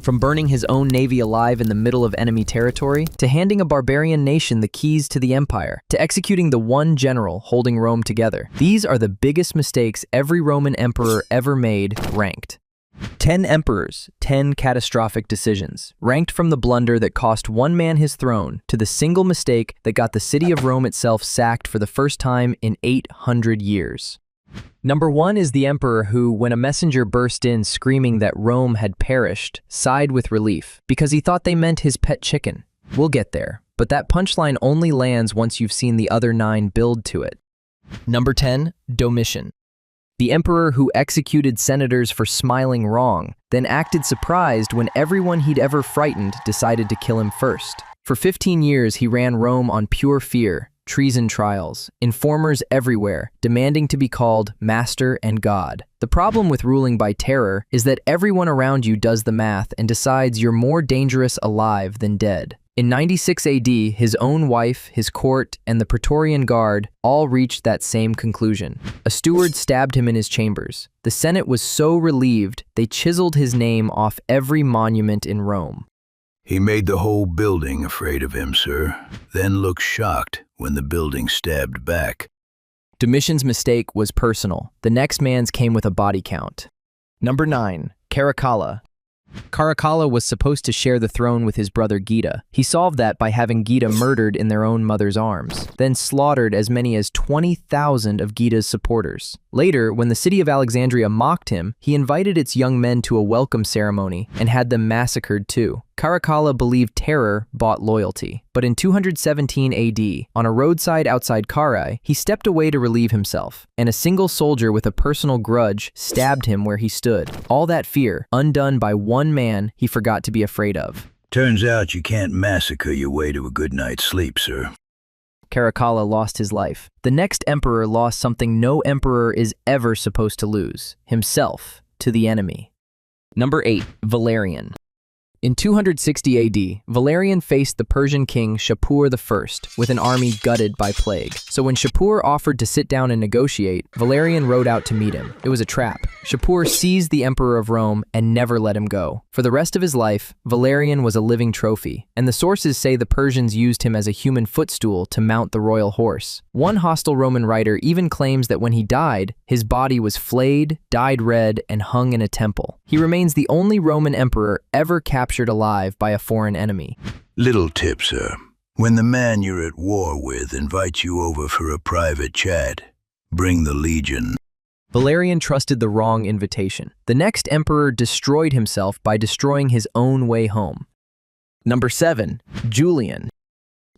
From burning his own navy alive in the middle of enemy territory, to handing a barbarian nation the keys to the empire, to executing the one general holding Rome together. These are the biggest mistakes every Roman emperor ever made, ranked. 10 emperors, 10 catastrophic decisions, ranked from the blunder that cost one man his throne to the single mistake that got the city of Rome itself sacked for the first time in 800 years. Number 1 is the emperor who, when a messenger burst in screaming that Rome had perished, sighed with relief because he thought they meant his pet chicken. We'll get there, but that punchline only lands once you've seen the other 9 build to it. Number 10, Domitian. The emperor who executed senators for smiling wrong, then acted surprised when everyone he'd ever frightened decided to kill him first. For 15 years, he ran Rome on pure fear, treason trials, informers everywhere, demanding to be called master and god. The problem with ruling by terror is that everyone around you does the math and decides you're more dangerous alive than dead. In 96 AD, his own wife, his court, and the Praetorian Guard all reached that same conclusion. A steward stabbed him in his chambers. The Senate was so relieved, they chiseled his name off every monument in Rome. He made the whole building afraid of him, sir, then looked shocked when the building stabbed back. Domitian's mistake was personal. The next man's came with a body count. Number 9, Caracalla. Caracalla was supposed to share the throne with his brother Geta. He solved that by having Geta murdered in their own mother's arms, then slaughtered as many as 20,000 of Geta's supporters. Later, when the city of Alexandria mocked him, he invited its young men to a welcome ceremony and had them massacred too. Caracalla believed terror bought loyalty, but in 217 AD, on a roadside outside Carrhae, he stepped away to relieve himself, and a single soldier with a personal grudge stabbed him where he stood. All that fear, undone by one man he forgot to be afraid of. Turns out you can't massacre your way to a good night's sleep, sir. Caracalla lost his life. The next emperor lost something no emperor is ever supposed to lose, himself, to the enemy. Number 8, Valerian. In 260 AD, Valerian faced the Persian king Shapur I with an army gutted by plague. So when Shapur offered to sit down and negotiate, Valerian rode out to meet him. It was a trap. Shapur seized the emperor of Rome and never let him go. For the rest of his life, Valerian was a living trophy, and the sources say the Persians used him as a human footstool to mount the royal horse. One hostile Roman writer even claims that when he died, his body was flayed, dyed red, and hung in a temple. He remains the only Roman emperor ever captured alive by a foreign enemy. Little tip, sir. When the man you're at war with invites you over for a private chat, bring the legion. Valerian trusted the wrong invitation. The next emperor destroyed himself by destroying his own way home. Number 7, Julian.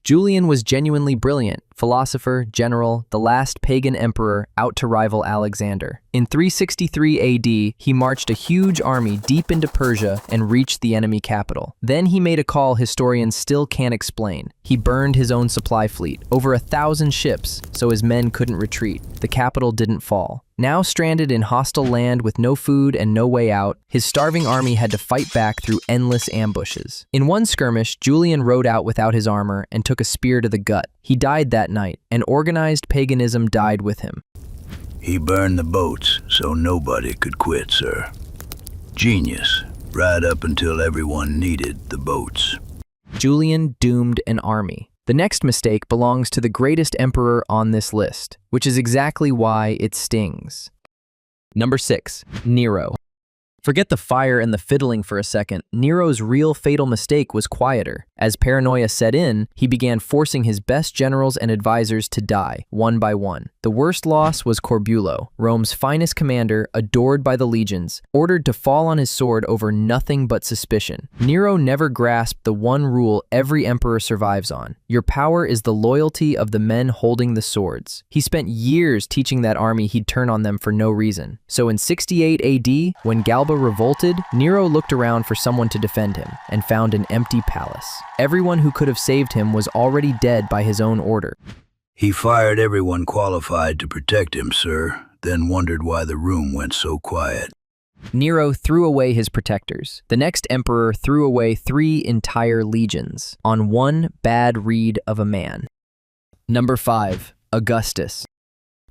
Julian was genuinely brilliant, philosopher, general, the last pagan emperor out to rival Alexander. In 363 AD, he marched a huge army deep into Persia and reached the enemy capital. Then he made a call historians still can't explain. He burned his own supply fleet, over 1,000 ships, so his men couldn't retreat. The capital didn't fall. Now stranded in hostile land with no food and no way out, his starving army had to fight back through endless ambushes. In one skirmish, Julian rode out without his armor and took a spear to the gut. He died that night, and organized paganism died with him. He burned the boats so nobody could quit, sir. Genius, right up until everyone needed the boats. Julian doomed an army. The next mistake belongs to the greatest emperor on this list, which is exactly why it stings. Number 6, Nero. Forget the fire and the fiddling for a second. Nero's real fatal mistake was quieter. As paranoia set in, he began forcing his best generals and advisors to die, one by one. The worst loss was Corbulo, Rome's finest commander, adored by the legions, ordered to fall on his sword over nothing but suspicion. Nero never grasped the one rule every emperor survives on. Your power is the loyalty of the men holding the swords. He spent years teaching that army he'd turn on them for no reason. So in 68 AD, when Galba revolted, Nero looked around for someone to defend him and found an empty palace. Everyone who could have saved him was already dead by his own order. He fired everyone qualified to protect him, sir, then wondered why the room went so quiet. Nero threw away his protectors. The next emperor threw away 3 entire legions on one bad read of a man. Number 5, Augustus.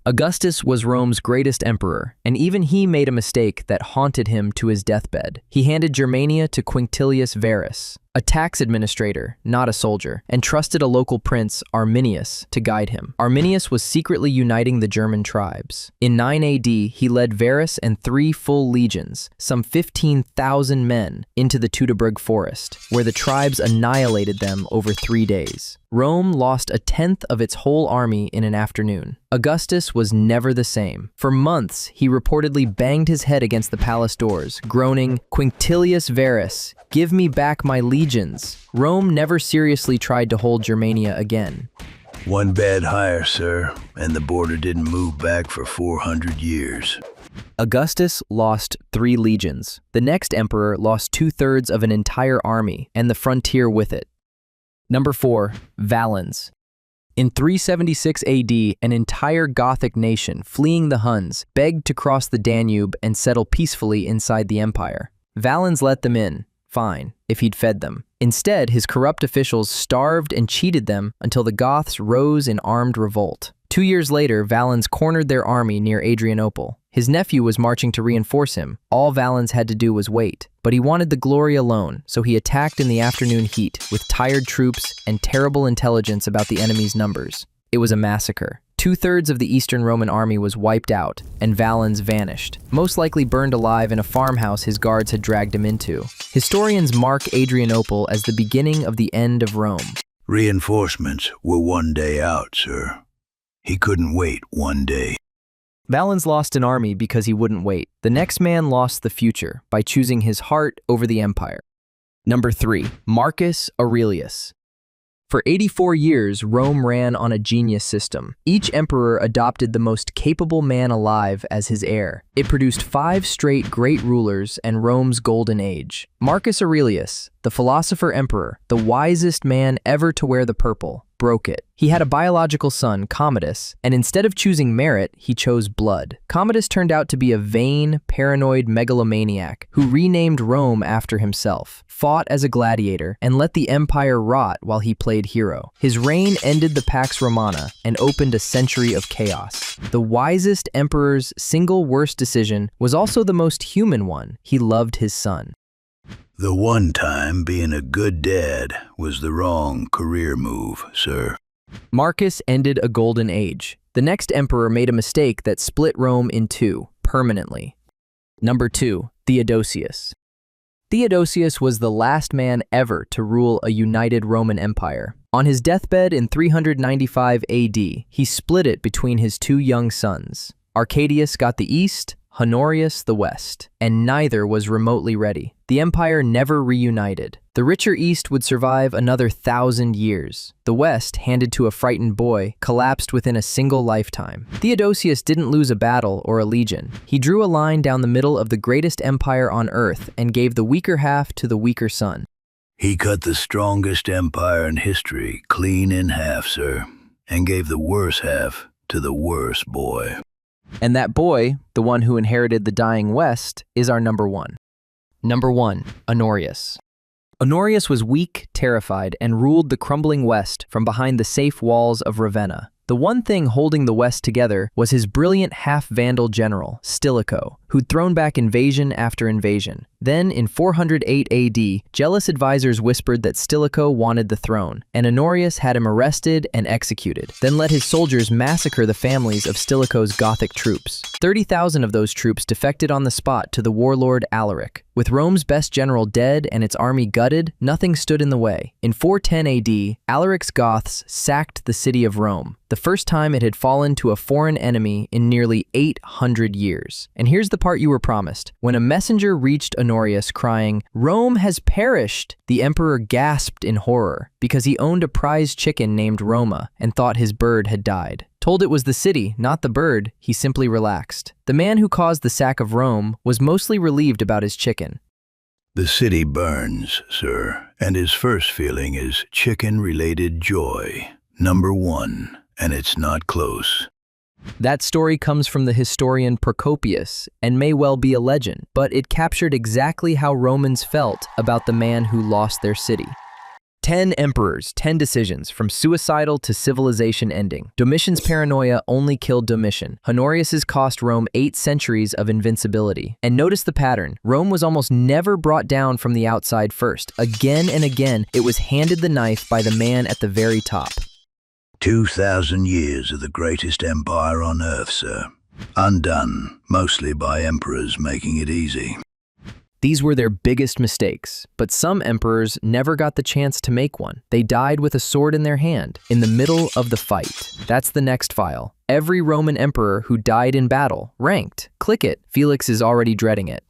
Augustus was Rome's greatest emperor, and even he made a mistake that haunted him to his deathbed. He handed Germania to Quintilius Varus, a tax administrator, not a soldier, and trusted a local prince, Arminius, to guide him. Arminius was secretly uniting the German tribes. In 9 AD, he led Varus and 3 full legions, some 15,000 men, into the Teutoburg Forest, where the tribes annihilated them over 3 days. Rome lost a tenth of its whole army in an afternoon. Augustus was never the same. For months, he reportedly banged his head against the palace doors, groaning, "Quintilius Varus, give me back my legions." Rome never seriously tried to hold Germania again. One bad hire, sir, and the border didn't move back for 400 years. Augustus lost 3 legions. The next emperor lost 2/3 of an entire army, and the frontier with it. Number 4, Valens. In 376 AD, an entire Gothic nation, fleeing the Huns, begged to cross the Danube and settle peacefully inside the empire. Valens let them in, fine, if he'd fed them. Instead, his corrupt officials starved and cheated them until the Goths rose in armed revolt. 2 years later, Valens cornered their army near Adrianople. His nephew was marching to reinforce him. All Valens had to do was wait. But he wanted the glory alone, so he attacked in the afternoon heat with tired troops and terrible intelligence about the enemy's numbers. It was a massacre. 2/3 of the Eastern Roman army was wiped out, and Valens vanished, most likely burned alive in a farmhouse his guards had dragged him into. Historians mark Adrianople as the beginning of the end of Rome. Reinforcements were 1 day out, sir. He couldn't wait 1 day. Valens lost an army because he wouldn't wait. The next man lost the future by choosing his heart over the empire. Number 3, Marcus Aurelius. For 84 years, Rome ran on a genius system. Each emperor adopted the most capable man alive as his heir. It produced 5 straight great rulers and Rome's golden age. Marcus Aurelius, the philosopher-emperor, the wisest man ever to wear the purple, broke it. He had a biological son, Commodus, and instead of choosing merit, he chose blood. Commodus turned out to be a vain, paranoid megalomaniac who renamed Rome after himself, fought as a gladiator, and let the empire rot while he played hero. His reign ended the Pax Romana and opened a century of chaos. The wisest emperor's single worst decision was also the most human one. He loved his son. The one time being a good dad was the wrong career move, sir. Marcus ended a golden age. The next emperor made a mistake that split Rome in 2, permanently. Number 2, Theodosius. Theodosius was the last man ever to rule a united Roman Empire. On his deathbed in 395 AD, he split it between his 2 young sons. Arcadius got the east, Honorius the west, and neither was remotely ready. The empire never reunited. The richer east would survive another 1,000 years. The west, handed to a frightened boy, collapsed within a single lifetime. Theodosius didn't lose a battle or a legion. He drew a line down the middle of the greatest empire on earth and gave the weaker half to the weaker son. He cut the strongest empire in history clean in half, sir, and gave the worse half to the worse boy. And that boy, the one who inherited the dying West, is our number 1. Number 1, Honorius. Honorius was weak, terrified, and ruled the crumbling West from behind the safe walls of Ravenna. The one thing holding the West together was his brilliant half-Vandal general, Stilicho, who'd thrown back invasion after invasion. Then, in 408 AD, jealous advisors whispered that Stilicho wanted the throne, and Honorius had him arrested and executed, then let his soldiers massacre the families of Stilicho's Gothic troops. 30,000 of those troops defected on the spot to the warlord Alaric. With Rome's best general dead and its army gutted, nothing stood in the way. In 410 AD, Alaric's Goths sacked the city of Rome, the first time it had fallen to a foreign enemy in nearly 800 years. And here's the part you were promised. When a messenger reached Honorius crying, "Rome has perished," the emperor gasped in horror because he owned a prize chicken named Roma and thought his bird had died. Told it was the city, not the bird, he simply relaxed. The man who caused the sack of Rome was mostly relieved about his chicken. The city burns, sir, and his first feeling is chicken-related joy. Number 1, and it's not close. That story comes from the historian Procopius and may well be a legend, but it captured exactly how Romans felt about the man who lost their city. 10 emperors, 10 decisions, from suicidal to civilization ending. Domitian's paranoia only killed Domitian. Honorius's cost Rome 8 centuries of invincibility. And notice the pattern. Rome was almost never brought down from the outside first. Again and again, it was handed the knife by the man at the very top. 2,000 years of the greatest empire on earth, sir. Undone, mostly by emperors making it easy. These were their biggest mistakes, but some emperors never got the chance to make one. They died with a sword in their hand, in the middle of the fight. That's the next file. Every Roman emperor who died in battle, ranked. Click it. Felix is already dreading it.